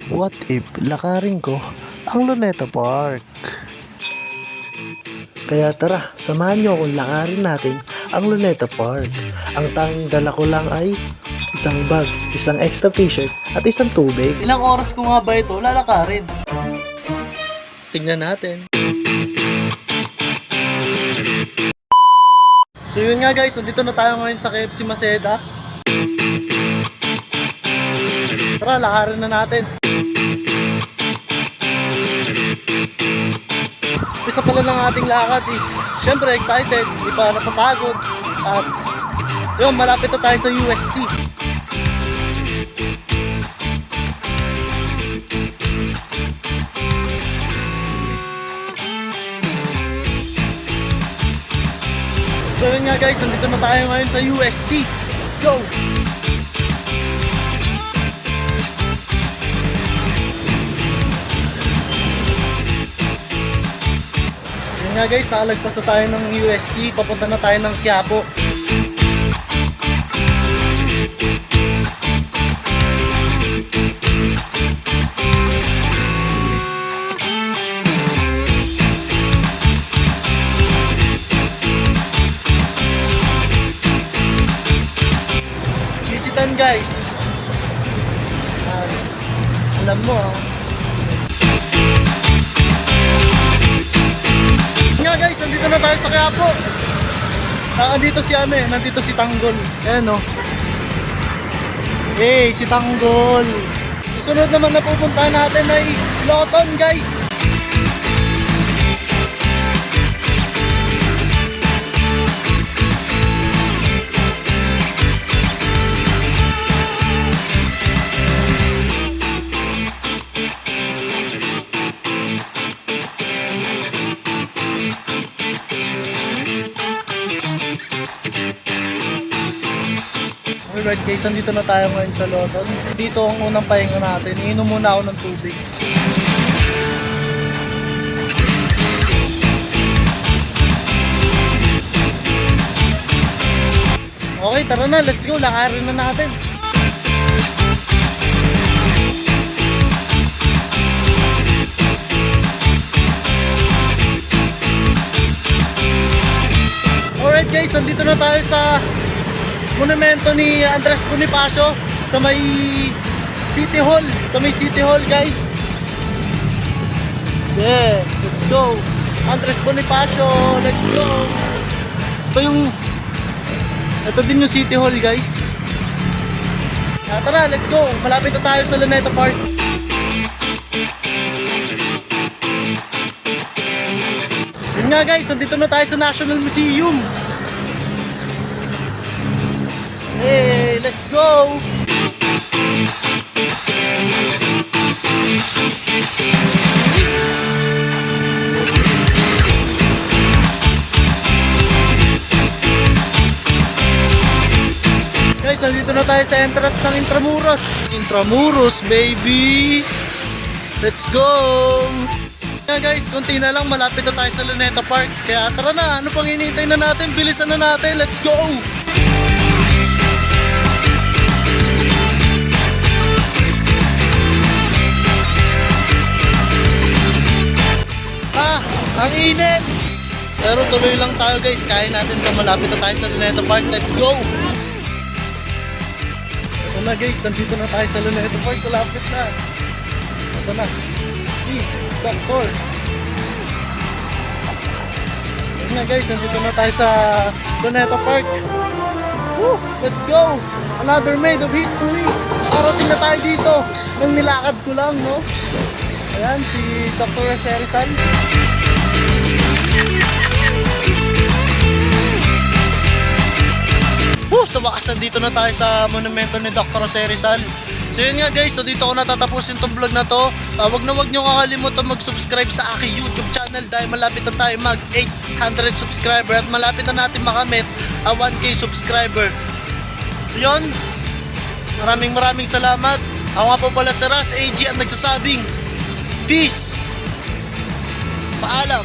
What if lakarin ko ang Luneta Park? Kaya tara, samahan nyo akong lakarin natin ang Luneta Park. Ang tanging dala ko lang ay isang bag, isang extra t-shirt at isang tubig. Ilang oras ko nga ba ito lalakarin? Tingnan natin. So yun nga guys, nandito na tayo ngayon sa KFC Maseda. Tara, lakarin na natin. Isa pala ng ating lakad is syempre excited, di pa napapagod. At yun, malapit na tayo sa UST. So yun nga guys, nandito na tayo ngayon sa UST. Let's go! Yun nga guys, nakalagpas na tayo ng UST. Papunta na tayo ng Quiapo. Guys, alam mo nga guys, nandito na tayo sa Quiapo. Nandito si nandito si Tanggol. Ayan o. Hey, si Tanggol. Susunod naman na pupuntahan natin ay Loton guys. Alright guys, nandito na tayo ngayon sa Loton. Dito ang unang pahinga natin. Iinom muna ako ng tubig. Okay, tara na. Let's go. Lakarin na natin. Alright guys, nandito na tayo sa monumento ni Andres Bonifacio sa may City Hall. Sa may City Hall guys. Yeah, let's go. Andres Bonifacio, let's go. Ito din yung City Hall guys. Tara, let's go. Malapit na tayo sa Luneta Park. Yun nga guys, nandito na tayo sa National Museum. Hey, let's go! Guys, nandito na tayo sa entrance ng Intramuros. Intramuros, baby! Let's go! Yeah, guys, konti na lang, malapit na tayo sa Luneta Park. Kaya tara na, ano pang hinihintay na natin? Bilisan na natin, let's go! Ang init! Pero tuloy lang tayo guys, kaya natin ito, malapit na tayo sa Luneta Park. Let's go! Ito na guys, nandito na tayo sa Luneta Park, malapit na. Ito na, si Doctor. Ito na guys, nandito na tayo sa Luneta Park. Woo! Let's go! Another made of history. Parating na tayo dito. Nang nilakad ko lang, no? Ayan, si Dr. Jose Rizal. Sa wakas, dito na tayo sa monumento ni Dr. Jose Rizal. So yun nga guys, so dito ko natatapusin tong vlog na to. Wag na wag nyo kakalimutan mag-subscribe sa aking YouTube channel dahil malapit na tayo mag 800 subscriber at malapit na natin makamit 1K subscriber. Yun, maraming salamat. Ako nga po pala si Ras AG at nagsasabing peace! Paalam!